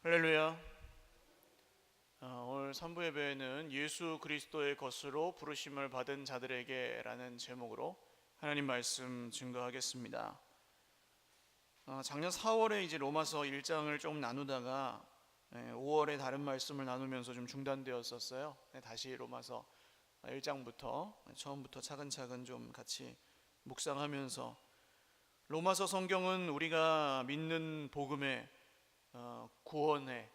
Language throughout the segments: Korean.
할렐루야. 오늘 3부 예배는 예수 그리스도의 것으로 부르심을 받은 자들에게 라는 제목으로 하나님 말씀 증거하겠습니다. 작년 4월에 이제 로마서 1장을 좀 나누다가 5월에 다른 말씀을 나누면서 좀 중단되었었어요. 다시 로마서 1장부터 처음부터 차근차근 좀 같이 묵상하면서, 로마서 성경은 우리가 믿는 복음의 구원의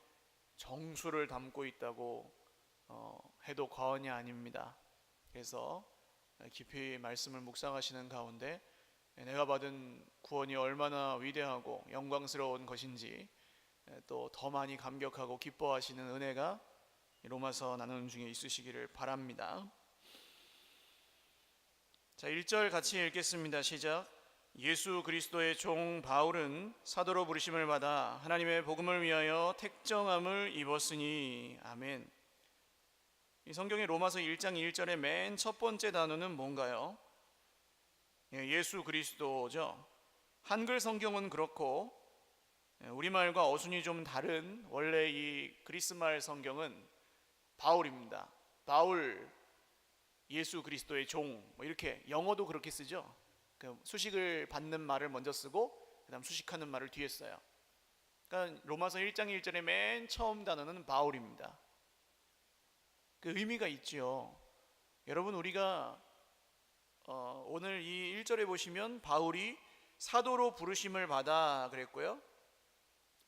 정수를 담고 있다고 해도 과언이 아닙니다. 그래서 깊이 말씀을 묵상하시는 가운데 내가 받은 구원이 얼마나 위대하고 영광스러운 것인지 또 더 많이 감격하고 기뻐하시는 은혜가 로마서 나누는 중에 있으시기를 바랍니다. 자, 1절 같이 읽겠습니다. 시작. 예수 그리스도의 종 바울은 사도로 부르심을 받아 하나님의 복음을 위하여 택정함을 입었으니. 아멘. 이 성경의 로마서 1장 1절의 맨 첫 번째 단어는 뭔가요? 예수 그리스도죠. 한글 성경은 그렇고 우리말과 어순이 좀 다른 원래 이 그리스말 성경은 바울입니다. 바울, 예수 그리스도의 종, 이렇게 영어도 그렇게 쓰죠. 수식을 받는 말을 먼저 쓰고 그 다음 수식하는 말을 뒤에 써요. 그러니까 로마서 1장 1절의 맨 처음 단어는 바울입니다. 그 의미가 있죠. 여러분, 우리가 오늘 이 1절에 보시면 바울이 사도로 부르심을 받아 그랬고요,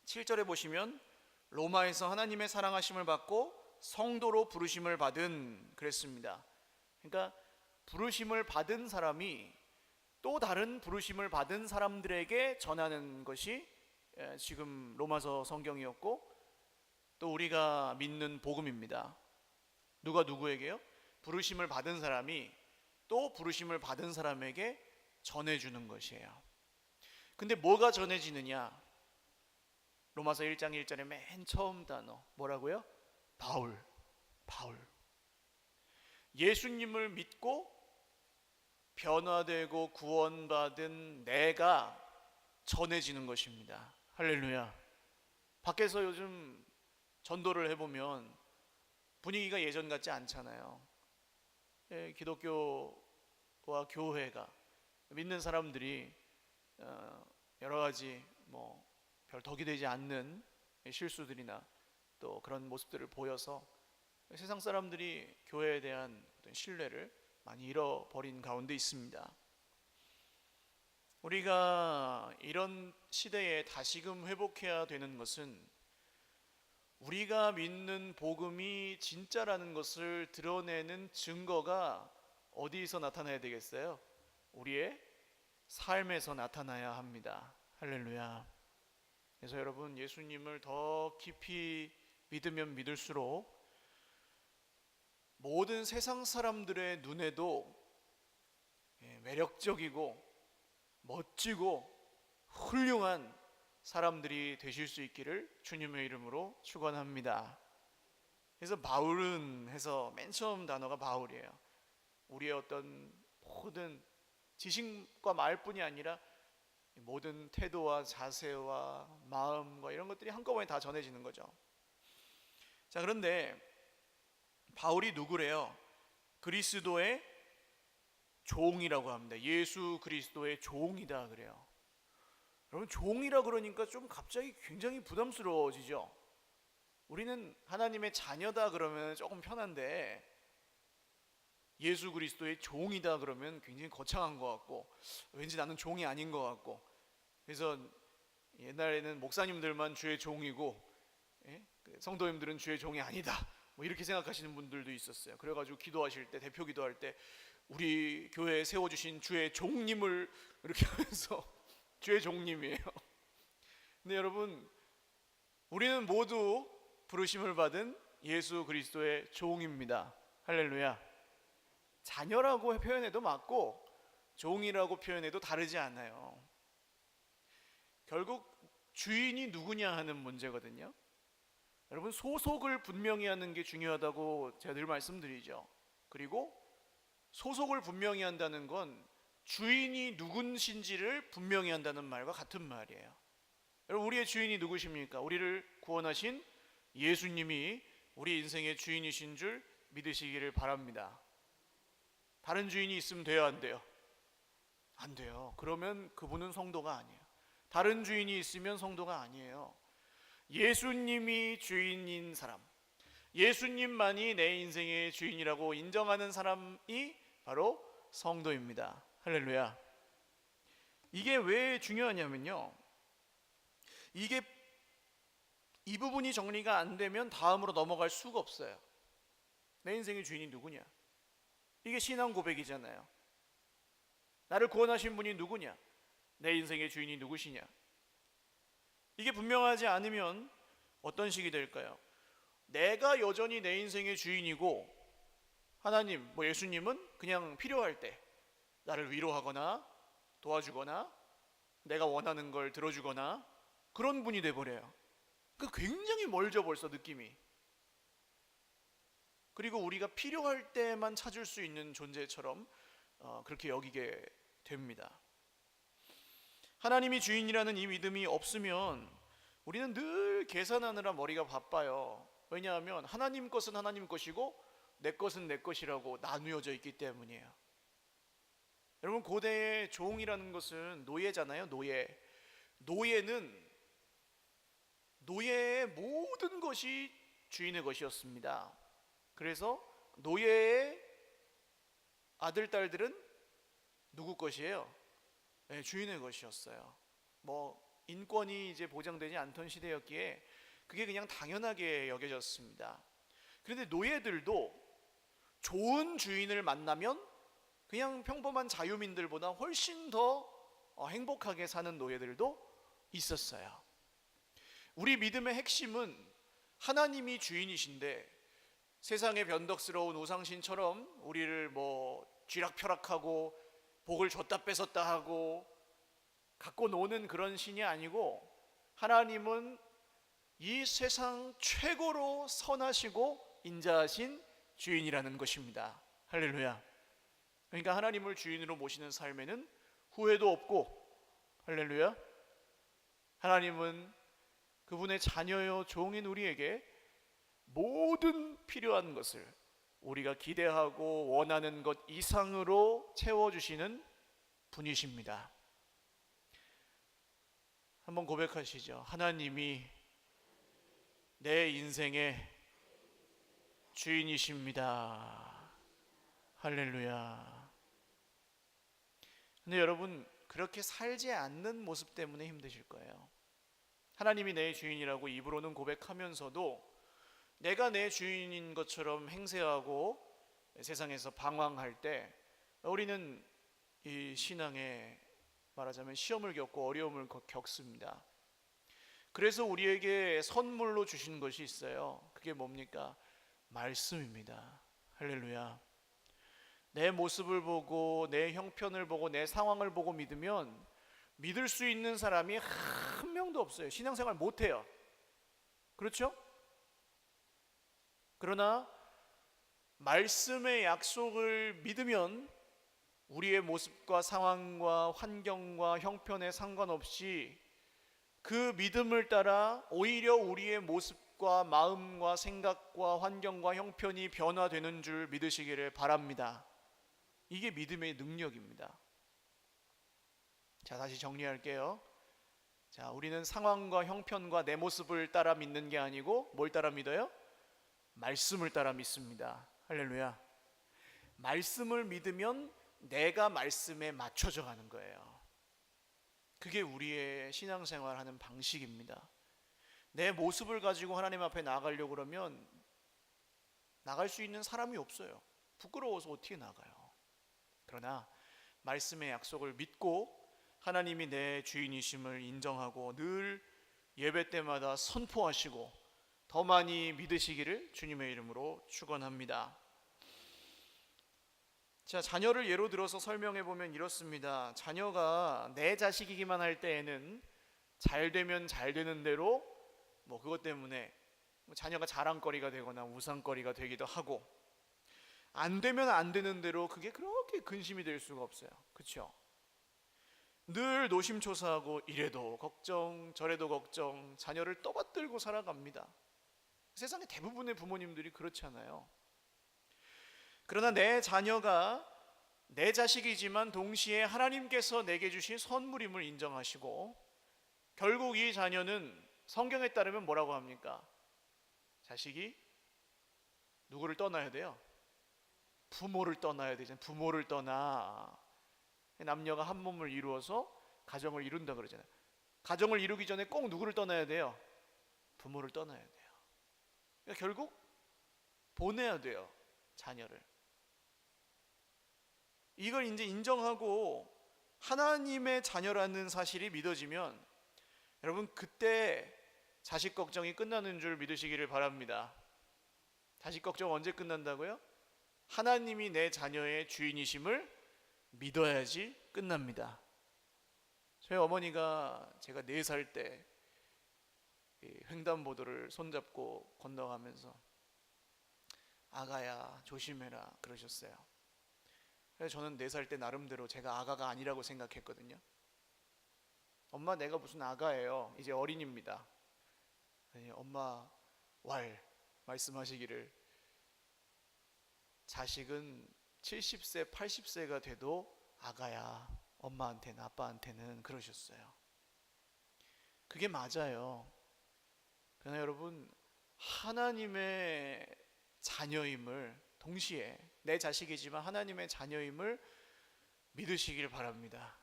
7절에 보시면 로마에서 하나님의 사랑하심을 받고 성도로 부르심을 받은 그랬습니다. 그러니까 부르심을 받은 사람이 또 다른 부르심을 받은 사람들에게 전하는 것이 지금 로마서 성경이었고, 또 우리가 믿는 복음입니다. 누가 누구에게요? 부르심을 받은 사람이 또 부르심을 받은 사람에게 전해주는 것이에요. 근데 뭐가 전해지느냐? 로마서 1장 1절의 맨 처음 단어 뭐라고요? 바울. 예수님을 믿고 변화되고 구원받은 내가 전해지는 것입니다. 할렐루야. 밖에서 요즘 전도를 해보면 분위기가 예전 같지 않잖아요. 기독교와 교회가, 믿는 사람들이 여러 가지 별 덕이 되지 않는 실수들이나 또 그런 모습들을 보여서 세상 사람들이 교회에 대한 어떤 신뢰를 많이 잃어버린 가운데 있습니다. 우리가 이런 시대에 다시금 회복해야 되는 것은 우리가 믿는 복음이 진짜라는 것을 드러내는 증거가 어디서 나타나야 되겠어요? 우리의 삶에서 나타나야 합니다. 할렐루야. 그래서 여러분, 예수님을 더 깊이 믿으면 믿을수록 모든 세상 사람들의 눈에도 매력적이고 멋지고 훌륭한 사람들이 되실 수 있기를 주님의 이름으로 축원합니다. 그래서 바울은 해서 맨 처음 단어가 바울이에요. 우리의 어떤 모든 지식과 말뿐이 아니라 모든 태도와 자세와 마음과 이런 것들이 한꺼번에 다 전해지는 거죠. 자, 그런데 바울이 누구래요? 그리스도의 종이라고 합니다. 예수 그리스도의 종이다 그래요. 여러분, 종이라 그러니까 좀 갑자기 굉장히 부담스러워지죠. 우리는 하나님의 자녀다 그러면 조금 편한데 예수 그리스도의 종이다 그러면 굉장히 거창한 것 같고 왠지 나는 종이 아닌 것 같고, 그래서 옛날에는 목사님들만 주의 종이고 성도님들은 주의 종이 아니다, 이렇게 생각하시는 분들도 있었어요. 그래가지고 기도하실 때, 대표 기도할 때 우리 교회에 세워주신 주의 종님을 이렇게 하면서 주의 종님이에요. 근데 여러분, 우리는 모두 부르심을 받은 예수 그리스도의 종입니다. 할렐루야. 자녀라고 표현해도 맞고 종이라고 표현해도 다르지 않아요. 결국 주인이 누구냐 하는 문제거든요. 여러분, 소속을 분명히 하는 게 중요하다고 제가 늘 말씀드리죠. 그리고 소속을 분명히 한다는 건 주인이 누군신지를 분명히 한다는 말과 같은 말이에요. 여러분, 우리의 주인이 누구십니까? 우리를 구원하신 예수님이 우리 인생의 주인이신 줄 믿으시기를 바랍니다. 다른 주인이 있으면 돼요, 안 돼요? 안 돼요. 그러면 그분은 성도가 아니에요. 다른 주인이 있으면 성도가 아니에요. 예수님이 주인인 사람, 예수님만이 내 인생의 주인이라고 인정하는 사람이 바로 성도입니다. 할렐루야. 이게 왜 중요하냐면요, 이게 이 부분이 정리가 안 되면 다음으로 넘어갈 수가 없어요. 내 인생의 주인이 누구냐? 이게 신앙 고백이잖아요. 나를 구원하신 분이 누구냐? 내 인생의 주인이 누구시냐? 이게 분명하지 않으면 어떤 식이 될까요? 내가 여전히 내 인생의 주인이고 하나님, 예수님은 그냥 필요할 때 나를 위로하거나 도와주거나 내가 원하는 걸 들어주거나 그런 분이 돼버려요. 굉장히 멀죠, 벌써 느낌이. 그리고 우리가 필요할 때만 찾을 수 있는 존재처럼 그렇게 여기게 됩니다. 하나님이 주인이라는 이 믿음이 없으면 우리는 늘 계산하느라 머리가 바빠요. 왜냐하면 하나님 것은 하나님 것이고 내 것은 내 것이라고 나누어져 있기 때문이에요. 여러분, 고대의 종이라는 것은 노예잖아요. 노예의 모든 것이 주인의 것이었습니다. 그래서 노예의 아들, 딸들은 누구 것이에요? 네, 주인의 것이었어요. 인권이 이제 보장되지 않던 시대였기에 그게 그냥 당연하게 여겨졌습니다. 그런데 노예들도 좋은 주인을 만나면 그냥 평범한 자유민들보다 훨씬 더 행복하게 사는 노예들도 있었어요. 우리 믿음의 핵심은 하나님이 주인이신데 세상의 변덕스러운 우상신처럼 우리를 쥐락펴락하고 복을 줬다 뺏었다 하고 갖고 노는 그런 신이 아니고, 하나님은 이 세상 최고로 선하시고 인자하신 주인이라는 것입니다. 할렐루야. 그러니까 하나님을 주인으로 모시는 삶에는 후회도 없고, 할렐루야, 하나님은 그분의 자녀요 종인 우리에게 모든 필요한 것을 우리가 기대하고 원하는 것 이상으로 채워주시는 분이십니다. 한번 고백하시죠. 하나님이 내 인생의 주인이십니다. 할렐루야. 근데 여러분, 그렇게 살지 않는 모습 때문에 힘드실 거예요. 하나님이 내 주인이라고 입으로는 고백하면서도 내가 내 주인인 것처럼 행세하고 세상에서 방황할 때 우리는 이 신앙에 말하자면 시험을 겪고 어려움을 겪습니다. 그래서 우리에게 선물로 주신 것이 있어요. 그게 뭡니까? 말씀입니다. 할렐루야. 내 모습을 보고 내 형편을 보고 내 상황을 보고 믿으면 믿을 수 있는 사람이 한 명도 없어요. 신앙생활 못해요. 그렇죠? 그러나 말씀의 약속을 믿으면 우리의 모습과 상황과 환경과 형편에 상관없이 그 믿음을 따라 오히려 우리의 모습과 마음과 생각과 환경과 형편이 변화되는 줄 믿으시기를 바랍니다. 이게 믿음의 능력입니다. 자, 다시 정리할게요. 자, 우리는 상황과 형편과 내 모습을 따라 믿는 게 아니고 뭘 따라 믿어요? 말씀을 따라 믿습니다. 할렐루야. 말씀을 믿으면 내가 말씀에 맞춰져 가는 거예요. 그게 우리의 신앙생활 하는 방식입니다. 내 모습을 가지고 하나님 앞에 나가려고 그러면 나갈 수 있는 사람이 없어요. 부끄러워서 어떻게 나가요? 그러나 말씀의 약속을 믿고 하나님이 내 주인이심을 인정하고 늘 예배 때마다 선포하시고 더 많이 믿으시기를 주님의 이름으로 축원합니다. 자, 자녀를 예로 들어서 설명해 보면 이렇습니다. 자녀가 내 자식이기만 할 때에는 잘 되면 잘 되는 대로 그것 때문에 자녀가 자랑거리가 되거나 우상거리가 되기도 하고, 안 되면 안 되는 대로 그게 그렇게 근심이 될 수가 없어요. 그렇죠? 늘 노심초사하고 이래도 걱정 저래도 걱정 자녀를 떠받들고 살아갑니다. 세상의 대부분의 부모님들이 그렇잖아요. 그러나 내 자녀가 내 자식이지만 동시에 하나님께서 내게 주신 선물임을 인정하시고 결국 이 자녀는 성경에 따르면 뭐라고 합니까? 자식이 누구를 떠나야 돼요? 부모를 떠나야 되잖아요. 부모를 떠나. 남녀가 한 몸을 이루어서 가정을 이룬다 그러잖아요. 가정을 이루기 전에 꼭 누구를 떠나야 돼요? 부모를 떠나야 돼요. 그러니까 결국 보내야 돼요, 자녀를. 이걸 이제 인정하고 하나님의 자녀라는 사실이 믿어지면 여러분 그때 자식 걱정이 끝나는 줄 믿으시기를 바랍니다. 자식 걱정 언제 끝난다고요? 하나님이 내 자녀의 주인이심을 믿어야지 끝납니다. 저희 어머니가 제가 4살 때 횡단보도를 손잡고 건너가면서 아가야 조심해라 그러셨어요. 그래서 저는 4살 때 나름대로 제가 아가가 아니라고 생각했거든요. 엄마 내가 무슨 아가예요, 이제 어린입니다. 아니, 엄마 말씀하시기를 자식은 70세 80세가 돼도 아가야, 엄마한테는 아빠한테는 그러셨어요. 그게 맞아요. 그러나 여러분 하나님의 자녀임을 동시에 내 자식이지만 하나님의 자녀임을 믿으시길 바랍니다.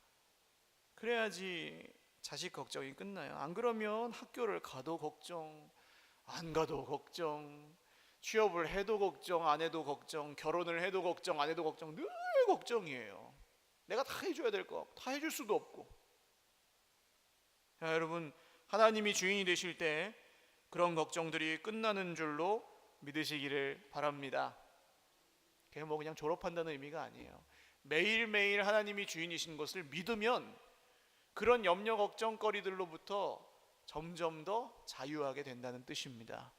그래야지 자식 걱정이 끝나요. 안 그러면 학교를 가도 걱정, 안 가도 걱정, 취업을 해도 걱정, 안 해도 걱정, 결혼을 해도 걱정, 안 해도 걱정, 늘 걱정이에요. 내가 다 해줘야 될 거, 다 해줄 수도 없고. 자, 여러분 하나님이 주인이 되실 때 그런 걱정들이 끝나는 줄로 믿으시기를 바랍니다. 그게 뭐 그냥 졸업한다는 의미가 아니에요. 매일매일 하나님이 주인이신 것을 믿으면 그런 염려 걱정거리들로부터 점점 더 자유하게 된다는 뜻입니다.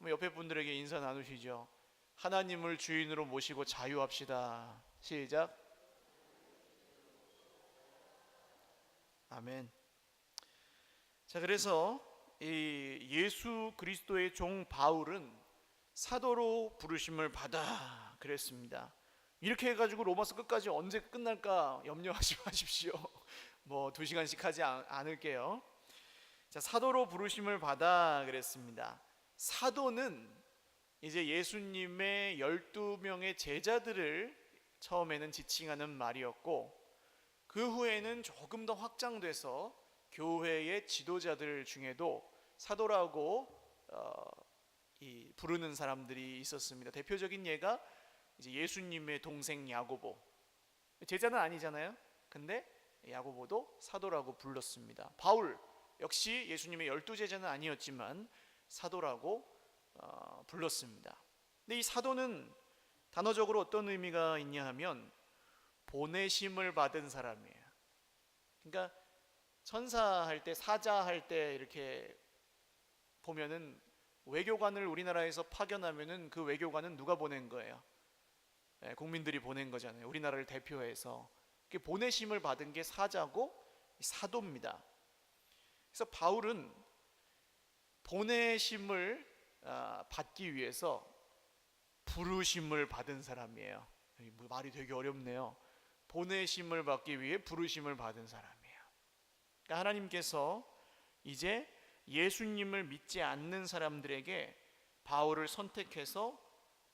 옆에 분들에게 인사 나누시죠. 하나님을 주인으로 모시고 자유합시다. 시작. 아멘. 자, 그래서 이 예수 그리스도의 종 바울은 사도로 부르심을 받아 그랬습니다. 이렇게 해가지고 로마서 끝까지 언제 끝날까 염려하지 마십시오. 뭐 2시간씩 하지 않을게요. 자, 사도로 부르심을 받아 그랬습니다. 사도는 이제 예수님의 12명의 제자들을 처음에는 지칭하는 말이었고 그 후에는 조금 더 확장돼서 교회의 지도자들 중에도 사도라고 부르는 사람들이 있었습니다. 대표적인 예가 이제 예수님의 동생 야고보. 제자는 아니잖아요. 근데 야고보도 사도라고 불렀습니다. 바울 역시 예수님의 12제자는 아니었지만 사도라고 불렀습니다. 근데 이 사도는 단어적으로 어떤 의미가 있냐 하면 보내심을 받은 사람이에요. 그러니까 천사할 때, 사자할 때 이렇게 보면은 외교관을 우리나라에서 파견하면은 그 외교관은 누가 보낸 거예요? 국민들이 보낸 거잖아요. 우리나라를 대표해서. 보내심을 받은 게 사자고 사도입니다. 그래서 바울은 보내심을 받기 위해서 부르심을 받은 사람이에요. 말이 되게 어렵네요. 보내심을 받기 위해 부르심을 받은 사람이에요. 그러니까 하나님께서 이제 예수님을 믿지 않는 사람들에게 바울을 선택해서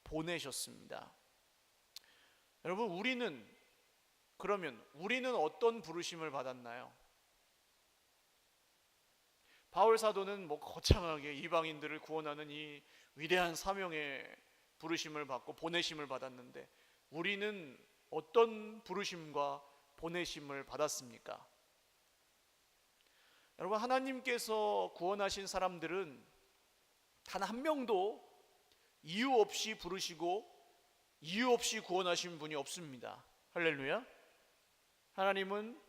보내셨습니다. 여러분 우리는 어떤 부르심을 받았나요? 바울 사도는 거창하게 이방인들을 구원하는 이 위대한 사명의 부르심을 받고 보내심을 받았는데 우리는 어떤 부르심과 보내심을 받았습니까? 여러분 하나님께서 구원하신 사람들은 단 한 명도 이유 없이 부르시고 이유 없이 구원하신 분이 없습니다. 할렐루야. 하나님은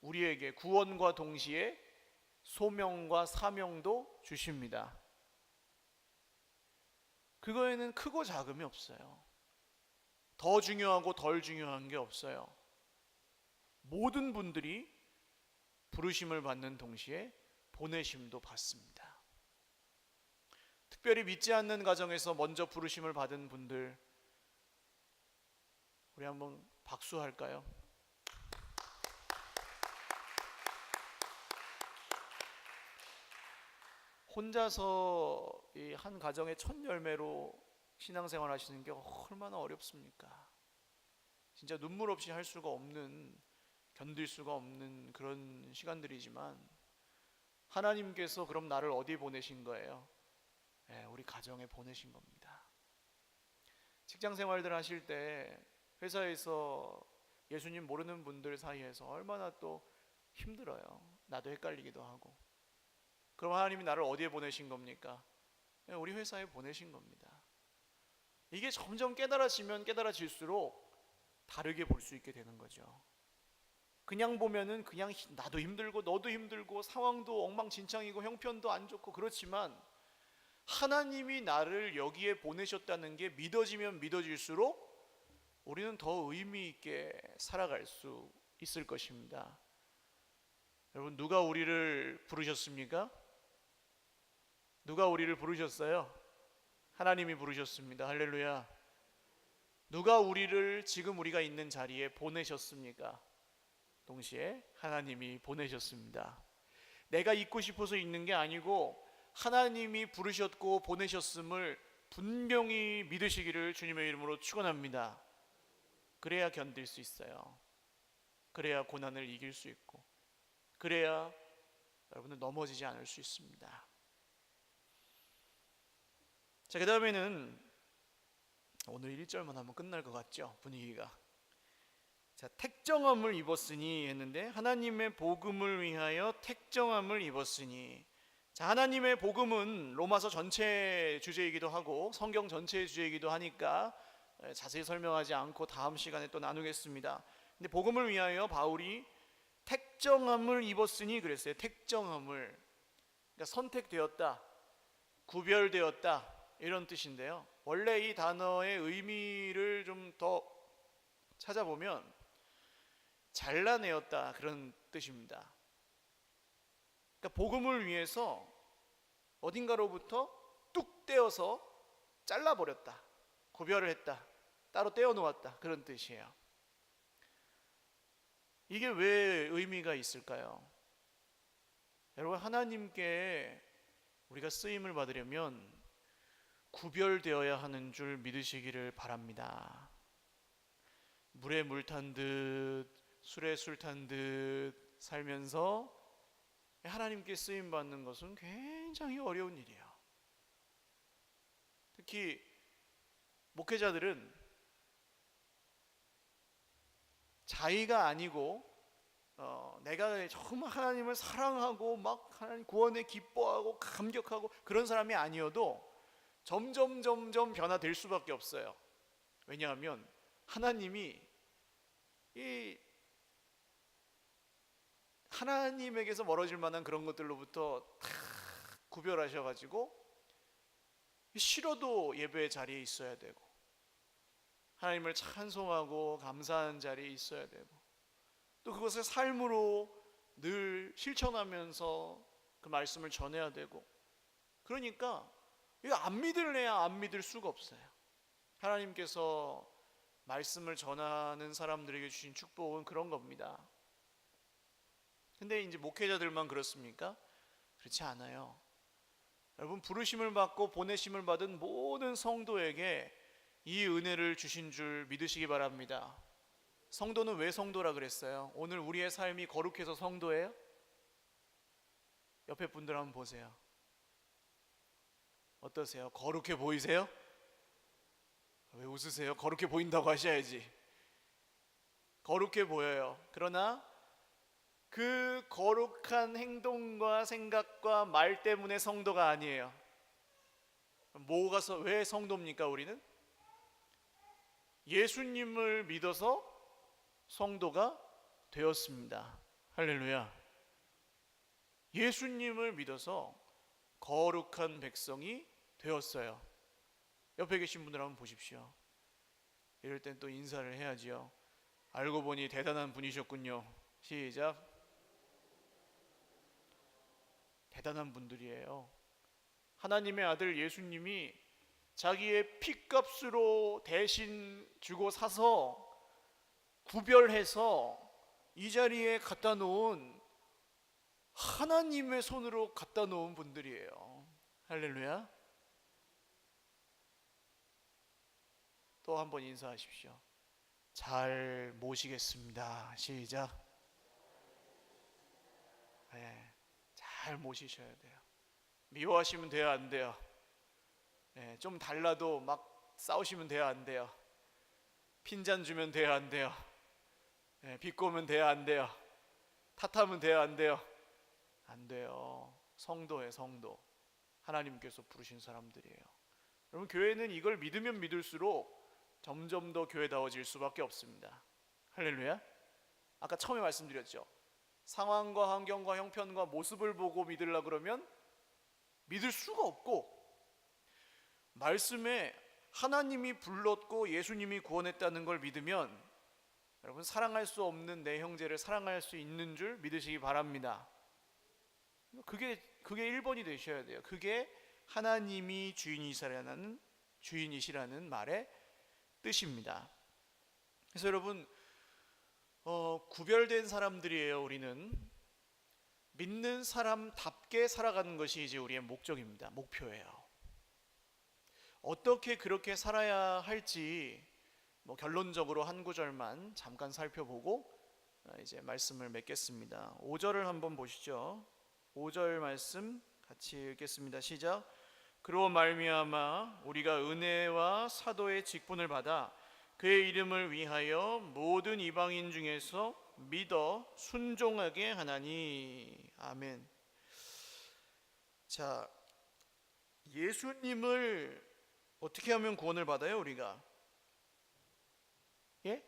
우리에게 구원과 동시에 소명과 사명도 주십니다. 그거에는 크고 작음이 없어요. 더 중요하고 덜 중요한 게 없어요. 모든 분들이 부르심을 받는 동시에 보내심도 받습니다. 특별히 믿지 않는 가정에서 먼저 부르심을 받은 분들, 우리 한번 박수할까요? 혼자서 이 한 가정의 첫 열매로 신앙생활 하시는 게 얼마나 어렵습니까? 진짜 눈물 없이 할 수가 없는, 견딜 수가 없는 그런 시간들이지만, 하나님께서 그럼 나를 어디 보내신 거예요? 네, 우리 가정에 보내신 겁니다. 직장 생활들 하실 때 회사에서 예수님 모르는 분들 사이에서 얼마나 또 힘들어요. 나도 헷갈리기도 하고. 그럼 하나님이 나를 어디에 보내신 겁니까? 네, 우리 회사에 보내신 겁니다. 이게 점점 깨달아지면 깨달아질수록 다르게 볼 수 있게 되는 거죠. 그냥 보면은 그냥 나도 힘들고 너도 힘들고 상황도 엉망진창이고 형편도 안 좋고 그렇지만, 하나님이 나를 여기에 보내셨다는 게 믿어지면 믿어질수록 우리는 더 의미 있게 살아갈 수 있을 것입니다. 여러분, 누가 우리를 부르셨습니까? 누가 우리를 부르셨어요? 하나님이 부르셨습니다. 할렐루야. 누가 우리를 지금 우리가 있는 자리에 보내셨습니까? 동시에 하나님이 보내셨습니다. 내가 있고 싶어서 있는 게 아니고 하나님이 부르셨고 보내셨음을 분명히 믿으시기를 주님의 이름으로 축원합니다. 그래야 견딜 수 있어요. 그래야 고난을 이길 수 있고, 그래야 여러분은 넘어지지 않을 수 있습니다. 자, 그 다음에는 오늘 1절만 하면 끝날 것 같죠, 분위기가. 자, 택정함을 입었으니 했는데, 하나님의 복음을 위하여 택정함을 입었으니. 자, 하나님의 복음은 로마서 전체 주제이기도 하고 성경 전체의 주제이기도 하니까 자세히 설명하지 않고 다음 시간에 또 나누겠습니다. 근데 복음을 위하여 바울이 택정함을 입었으니 그랬어요. 택정함을. 그러니까 선택되었다, 구별되었다, 이런 뜻인데요. 원래 이 단어의 의미를 좀 더 찾아보면 잘라내었다, 그런 뜻입니다. 그러니까 복음을 위해서 어딘가로부터 뚝 떼어서 잘라버렸다, 구별을 했다, 따로 떼어놓았다, 그런 뜻이에요. 이게 왜 의미가 있을까요? 여러분, 하나님께 우리가 쓰임을 받으려면 구별되어야 하는 줄 믿으시기를 바랍니다. 물에 물 탄 듯 술에 술 탄 듯 살면서 하나님께 쓰임 받는 것은 굉장히 어려운 일이에요. 특히 목회자들은 자의가 아니고 내가 정말 하나님을 사랑하고 막 하나님 구원에 기뻐하고 감격하고 그런 사람이 아니어도 점점 변화될 수밖에 없어요. 왜냐하면 하나님이 이 하나님에게서 멀어질 만한 그런 것들로부터 다 구별하셔가지고 싫어도 예배의 자리에 있어야 되고, 하나님을 찬송하고 감사하는 자리에 있어야 되고, 또 그것을 삶으로 늘 실천하면서 그 말씀을 전해야 되고, 그러니까 이거 안 믿을래야 안 믿을 수가 없어요. 하나님께서 말씀을 전하는 사람들에게 주신 축복은 그런 겁니다. 근데 이제 목회자들만 그렇습니까? 그렇지 않아요. 여러분, 부르심을 받고 보내심을 받은 모든 성도에게 이 은혜를 주신 줄 믿으시기 바랍니다. 성도는 왜 성도라 그랬어요? 오늘 우리의 삶이 거룩해서 성도예요? 옆에 분들 한번 보세요. 어떠세요? 거룩해 보이세요? 왜 웃으세요? 거룩해 보인다고 하셔야지. 거룩해 보여요. 그러나 그 거룩한 행동과 생각과 말 때문에 성도가 아니에요. 왜 성도입니까? 우리는 예수님을 믿어서 성도가 되었습니다. 할렐루야. 예수님을 믿어서 거룩한 백성이 되었어요. 옆에 계신 분들 한번 보십시오. 이럴 땐 또 인사를 해야지요. 알고 보니 대단한 분이셨군요. 시작. 대단한 분들이에요. 하나님의 아들 예수님이 자기의 피값으로 대신 주고 사서 구별해서 이 자리에 갖다 놓은 하나님의 손으로 갖다 놓은 분들이에요. 할렐루야. 또 한번 인사하십시오. 잘 모시겠습니다. 시작. 네, 잘 모시셔야 돼요. 미워하시면 돼요, 안 돼요? 네, 좀 달라도 막 싸우시면 돼요, 안 돼요? 핀잔 주면 돼요, 안 돼요? 네, 비꼬면 돼요, 안 돼요? 탓하면 돼요, 안 돼요? 안 돼요. 성도예요, 성도. 하나님께서 부르신 사람들이에요. 여러분, 교회는 이걸 믿으면 믿을수록 점점 더 교회다워질 수밖에 없습니다. 할렐루야. 아까 처음에 말씀드렸죠. 상황과 환경과 형편과 모습을 보고 믿으려고 그러면 믿을 수가 없고, 말씀에 하나님이 불렀고 예수님이 구원했다는 걸 믿으면 여러분, 사랑할 수 없는 내 형제를 사랑할 수 있는 줄 믿으시기 바랍니다. 그게 1번이 되셔야 돼요. 그게 하나님이 주인이시라는 말의 뜻입니다. 그래서 여러분, 구별된 사람들이에요. 우리는 믿는 사람답게 살아가는 것이 이제 우리의 목적입니다. 목표예요. 어떻게 그렇게 살아야 할지 결론적으로 한 구절만 잠깐 살펴보고 이제 말씀을 맺겠습니다. 5절을 한번 보시죠. 5절 말씀 같이 읽겠습니다. 시작. 그로 말미암아 우리가 은혜와 사도의 직분을 받아 그의 이름을 위하여 모든 이방인 중에서 믿어 순종하게 하나니. 아멘. 자, 예수님을 어떻게 하면 구원을 받아요, 우리가? 예?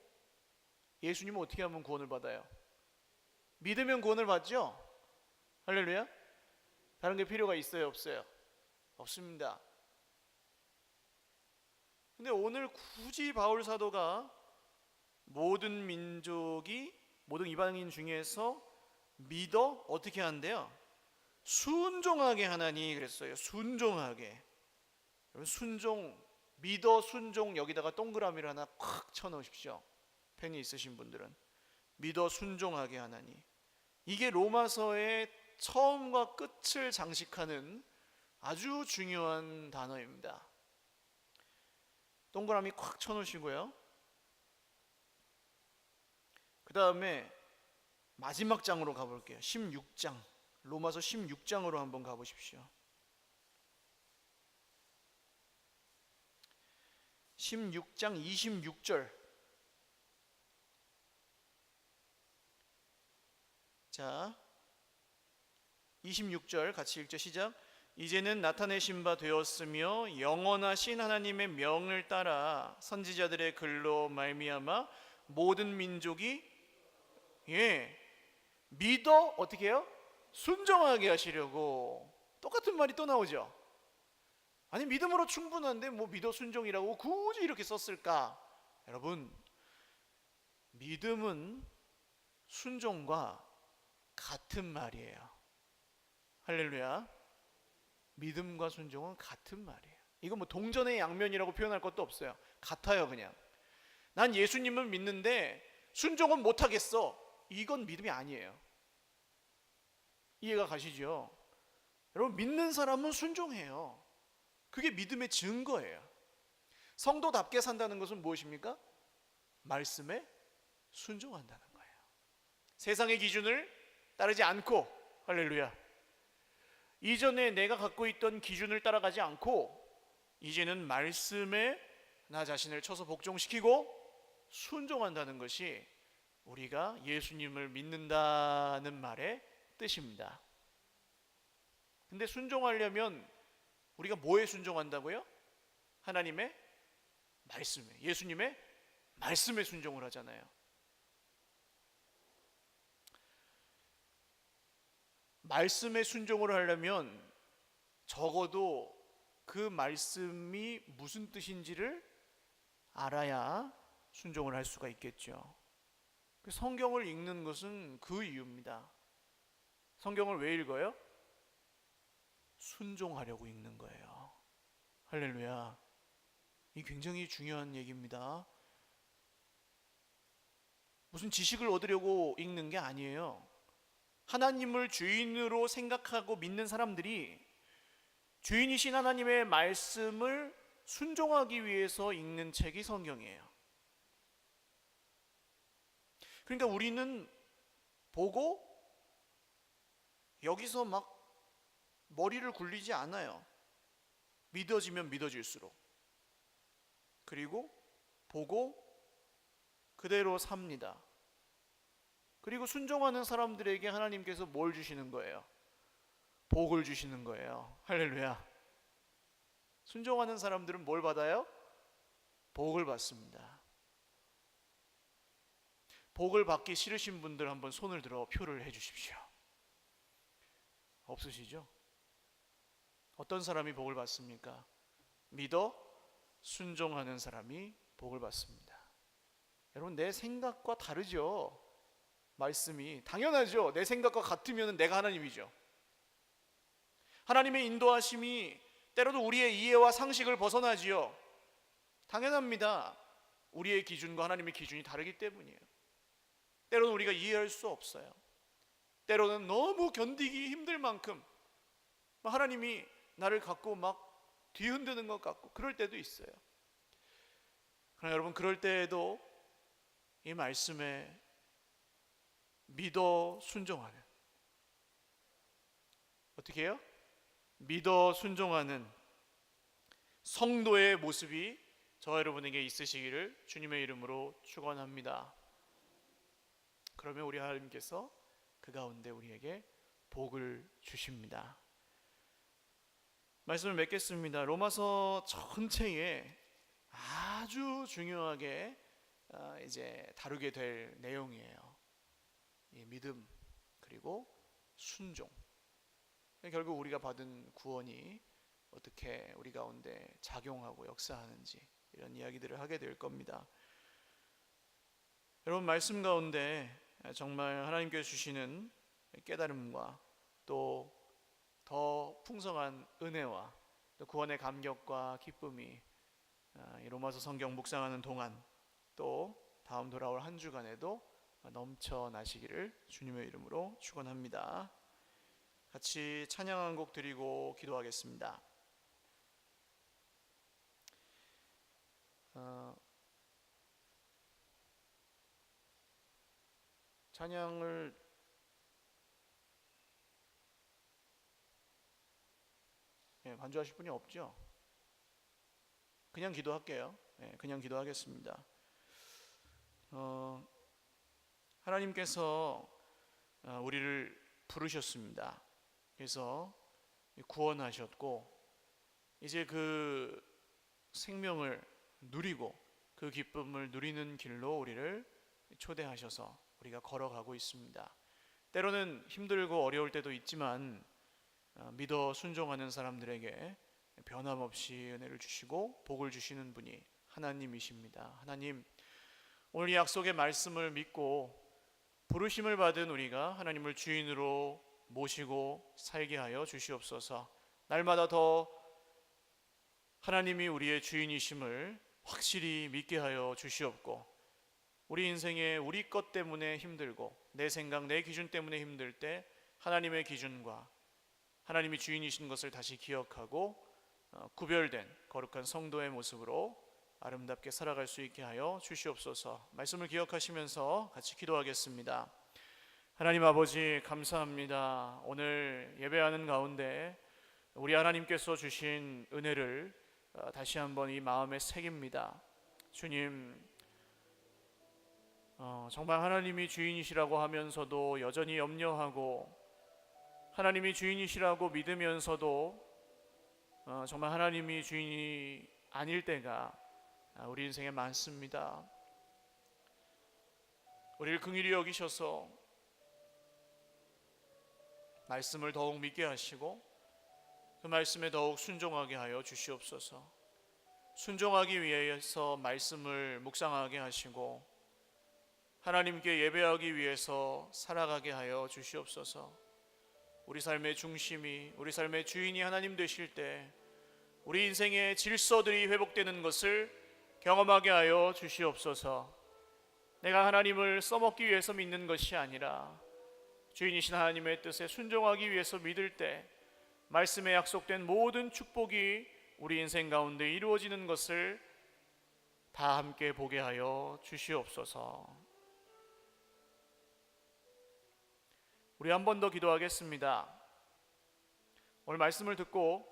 예수님은 어떻게 하면 구원을 받아요? 믿으면 구원을 받죠? 할렐루야. 다른 게 필요가 있어요, 없어요? 없습니다. 근데 오늘 굳이 바울 사도가 모든 이방인 중에서 믿어 어떻게 한대요? 순종하게 하나니 그랬어요. 순종하게. 순종, 믿어 순종, 여기다가 동그라미를 하나 콱 쳐놓으십시오. 펜이 있으신 분들은. 믿어 순종하게 하나니. 이게 로마서의 처음과 끝을 장식하는 아주 중요한 단어입니다. 동그라미 콱 쳐놓으시고요. 그 다음에 마지막 장으로 가볼게요. 16장. 로마서 16장으로 한번 가보십시오. 16장 26절. 자, 26절 같이 읽죠. 시작. 이제는 나타내신 바 되었으며 영원하신 하나님의 명을 따라 선지자들의 글로 말미암아 모든 민족이 믿어 어떻게 해요? 순종하게 하시려고. 똑같은 말이 또 나오죠. 아니, 믿음으로 충분한데 믿어 순종이라고 굳이 이렇게 썼을까? 여러분, 믿음은 순종과 같은 말이에요. 할렐루야. 믿음과 순종은 같은 말이에요. 이거 동전의 양면이라고 표현할 것도 없어요. 같아요. 그냥 난 예수님을 믿는데 순종은 못하겠어, 이건 믿음이 아니에요. 이해가 가시죠? 여러분, 믿는 사람은 순종해요. 그게 믿음의 증거예요. 성도답게 산다는 것은 무엇입니까? 말씀에 순종한다는 거예요. 세상의 기준을 따르지 않고, 할렐루야, 이전에 내가 갖고 있던 기준을 따라가지 않고 이제는 말씀에 나 자신을 쳐서 복종시키고 순종한다는 것이 우리가 예수님을 믿는다는 말의 뜻입니다. 근데 순종하려면 우리가 뭐에 순종한다고요? 하나님의 말씀에, 예수님의 말씀에 순종을 하잖아요. 말씀에 순종을 하려면 적어도 그 말씀이 무슨 뜻인지를 알아야 순종을 할 수가 있겠죠. 성경을 읽는 것은 그 이유입니다. 성경을 왜 읽어요? 순종하려고 읽는 거예요. 할렐루야. 이 굉장히 중요한 얘기입니다. 무슨 지식을 얻으려고 읽는 게 아니에요. 하나님을 주인으로 생각하고 믿는 사람들이 주인이신 하나님의 말씀을 순종하기 위해서 읽는 책이 성경이에요. 그러니까 우리는 보고 여기서 막 머리를 굴리지 않아요. 믿어지면 믿어질수록. 그리고 보고 그대로 삽니다. 그리고 순종하는 사람들에게 하나님께서 뭘 주시는 거예요? 복을 주시는 거예요. 할렐루야. 순종하는 사람들은 뭘 받아요? 복을 받습니다. 복을 받기 싫으신 분들 한번 손을 들어 표를 해 주십시오. 없으시죠? 어떤 사람이 복을 받습니까? 믿어 순종하는 사람이 복을 받습니다. 여러분, 내 생각과 다르죠? 말씀이 당연하죠. 내 생각과 같으면 내가 하나님이죠. 하나님의 인도하심이 때로도 우리의 이해와 상식을 벗어나지요. 당연합니다. 우리의 기준과 하나님의 기준이 다르기 때문이에요. 때로는 우리가 이해할 수 없어요. 때로는 너무 견디기 힘들 만큼 하나님이 나를 갖고 막 뒤흔드는 것 같고 그럴 때도 있어요. 그러나 여러분, 그럴 때에도 이 말씀에 믿어 순종하는, 어떻게 해요? 믿어 순종하는 성도의 모습이 저와 여러분에게 있으시기를 주님의 이름으로 축원합니다. 그러면 우리 하나님께서 그 가운데 우리에게 복을 주십니다. 말씀을 맺겠습니다. 로마서 전체에 아주 중요하게 이제 다루게 될 내용이에요. 이 믿음 그리고 순종. 결국 우리가 받은 구원이 어떻게 우리 가운데 작용하고 역사하는지 이런 이야기들을 하게 될 겁니다. 여러분, 말씀 가운데 정말 하나님께서 주시는 깨달음과 또 더 풍성한 은혜와 또 구원의 감격과 기쁨이 이 로마서 성경 묵상하는 동안 또 다음 돌아올 한 주간에도 넘쳐나시기를 주님의 이름으로 축원합니다. 같이 찬양 한 곡 드리고 기도하겠습니다. 찬양을 반주하실 분이 없죠? 그냥 기도할게요. 그냥 기도하겠습니다. 하나님께서 우리를 부르셨습니다. 그래서 구원하셨고 이제 그 생명을 누리고 그 기쁨을 누리는 길로 우리를 초대하셔서 우리가 걸어가고 있습니다. 때로는 힘들고 어려울 때도 있지만 믿어 순종하는 사람들에게 변함없이 은혜를 주시고 복을 주시는 분이 하나님이십니다. 하나님, 오늘 이 약속의 말씀을 믿고 부르심을 받은 우리가 하나님을 주인으로 모시고 살게 하여 주시옵소서. 날마다 더 하나님이 우리의 주인이심을 확실히 믿게 하여 주시옵고, 우리 인생에 우리 것 때문에 힘들고 내 생각, 내 기준 때문에 힘들 때 하나님의 기준과 하나님이 주인이신 것을 다시 기억하고 구별된 거룩한 성도의 모습으로 아름답게 살아갈 수 있게 하여 주시옵소서. 말씀을 기억하시면서 같이 기도하겠습니다. 하나님 아버지, 감사합니다. 오늘 예배하는 가운데 우리 하나님께서 주신 은혜를 다시 한번 이 마음에 새깁니다. 주님, 정말 하나님이 주인이시라고 하면서도 여전히 염려하고, 하나님이 주인이시라고 믿으면서도 정말 하나님이 주인이 아닐 때가 우리 인생에 많습니다. 우리를 긍휼히 여기셔서 말씀을 더욱 믿게 하시고 그 말씀에 더욱 순종하게 하여 주시옵소서. 순종하기 위해서 말씀을 묵상하게 하시고 하나님께 예배하기 위해서 살아가게 하여 주시옵소서. 우리 삶의 중심이, 우리 삶의 주인이 하나님 되실 때 우리 인생의 질서들이 회복되는 것을 경험하게 하여 주시옵소서. 내가 하나님을 써먹기 위해서 믿는 것이 아니라 주인이신 하나님의 뜻에 순종하기 위해서 믿을 때 말씀에 약속된 모든 축복이 우리 인생 가운데 이루어지는 것을 다 함께 보게 하여 주시옵소서. 우리 한 번 더 기도하겠습니다. 오늘 말씀을 듣고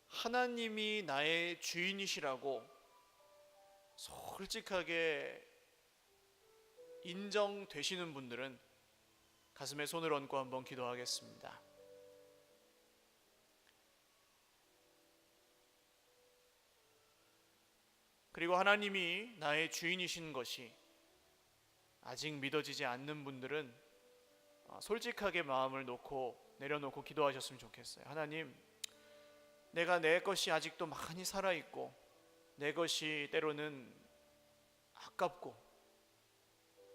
하나님이 나의 주인이시라고 솔직하게 인정되시는 분들은 가슴에 손을 얹고 한번 기도하겠습니다. 그리고 하나님이 나의 주인이신 것이 아직 믿어지지 않는 분들은 솔직하게 마음을 내려놓고 기도하셨으면 좋겠어요. 하나님, 내가 내 것이 아직도 많이 살아있고 내 것이 때로는 아깝고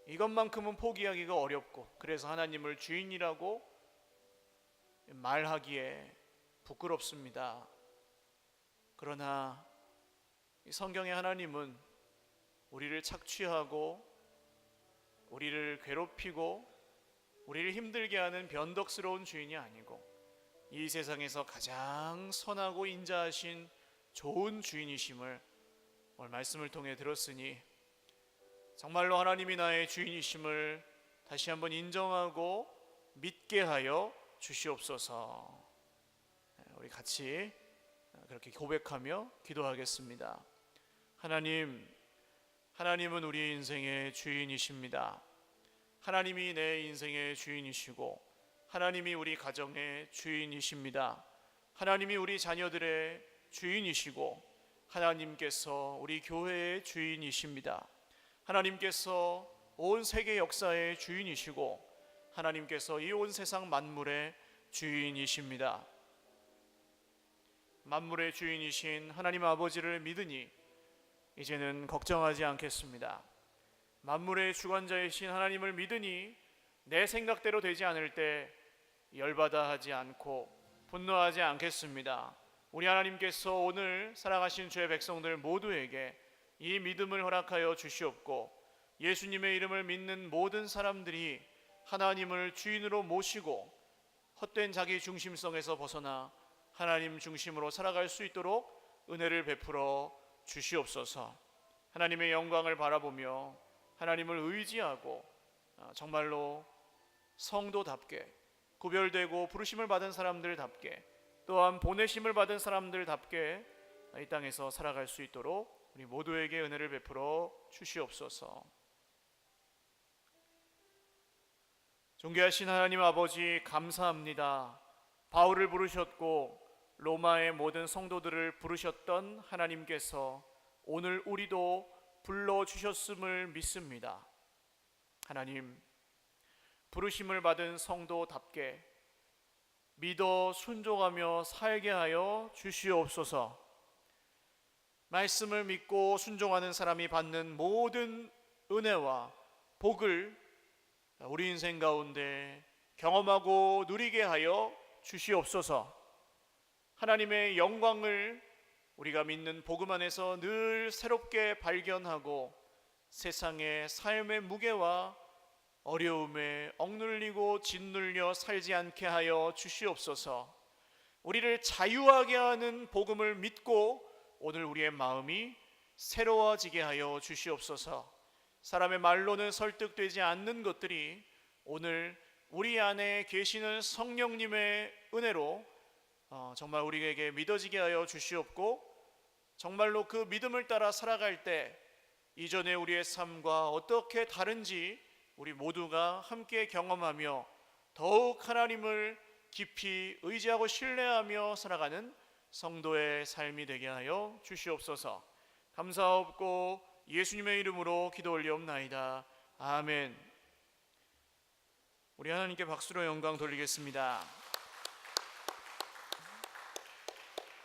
이것만큼은 포기하기가 어렵고 그래서 하나님을 주인이라고 말하기에 부끄럽습니다. 그러나 이 성경의 하나님은 우리를 착취하고 우리를 괴롭히고 우리를 힘들게 하는 변덕스러운 주인이 아니고 이 세상에서 가장 선하고 인자하신 좋은 주인이심을 오늘 말씀을 통해 들었으니 정말로 하나님이 나의 주인이심을 다시 한번 인정하고 믿게 하여 주시옵소서. 우리 같이 그렇게 고백하며 기도하겠습니다. 하나님은 우리 인생의 주인이십니다. 하나님이 내 인생의 주인이시고 하나님이 우리 가정의 주인이십니다. 하나님이 우리 자녀들의 주인이시고 하나님께서 우리 교회의 주인이십니다. 하나님께서 온 세계 역사의 주인이시고 하나님께서 이 온 세상 만물의 주인이십니다. 만물의 주인이신 하나님 아버지를 믿으니 이제는 걱정하지 않겠습니다. 만물의 주관자이신 하나님을 믿으니 내 생각대로 되지 않을 때 열받아 하지 않고 분노하지 않겠습니다. 우리 하나님께서 오늘 살아가신 주의 백성들 모두에게 이 믿음을 허락하여 주시옵고 예수님의 이름을 믿는 모든 사람들이 하나님을 주인으로 모시고 헛된 자기 중심성에서 벗어나 하나님 중심으로 살아갈 수 있도록 은혜를 베풀어 주시옵소서. 하나님의 영광을 바라보며 하나님을 의지하고 정말로 성도답게 구별되고 부르심을 받은 사람들답게 또한 보내심을 받은 사람들답게 이 땅에서 살아갈 수 있도록 우리 모두에게 은혜를 베풀어 주시옵소서. 존귀하신 하나님 아버지, 감사합니다. 바울을 부르셨고 로마의 모든 성도들을 부르셨던 하나님께서 오늘 우리도 불러주셨음을 믿습니다. 하나님, 부르심을 받은 성도답게 믿어 순종하며 살게 하여 주시옵소서. 말씀을 믿고 순종하는 사람이 받는 모든 은혜와 복을 우리 인생 가운데 경험하고 누리게 하여 주시옵소서. 하나님의 영광을 우리가 믿는 복음 안에서 늘 새롭게 발견하고 세상의 삶의 무게와 어려움에 억눌리고 짓눌려 살지 않게 하여 주시옵소서. 우리를 자유하게 하는 복음을 믿고 오늘 우리의 마음이 새로워지게 하여 주시옵소서. 사람의 말로는 설득되지 않는 것들이 오늘 우리 안에 계시는 성령님의 은혜로 정말 우리에게 믿어지게 하여 주시옵고 정말로 그 믿음을 따라 살아갈 때 이전에 우리의 삶과 어떻게 다른지 우리 모두가 함께 경험하며 더욱 하나님을 깊이 의지하고 신뢰하며 살아가는 성도의 삶이 되게 하여 주시옵소서. 감사하옵고 예수님의 이름으로 기도 올리옵나이다. 아멘. 우리 하나님께 박수로 영광 돌리겠습니다.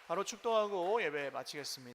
바로 축도하고 예배 마치겠습니다.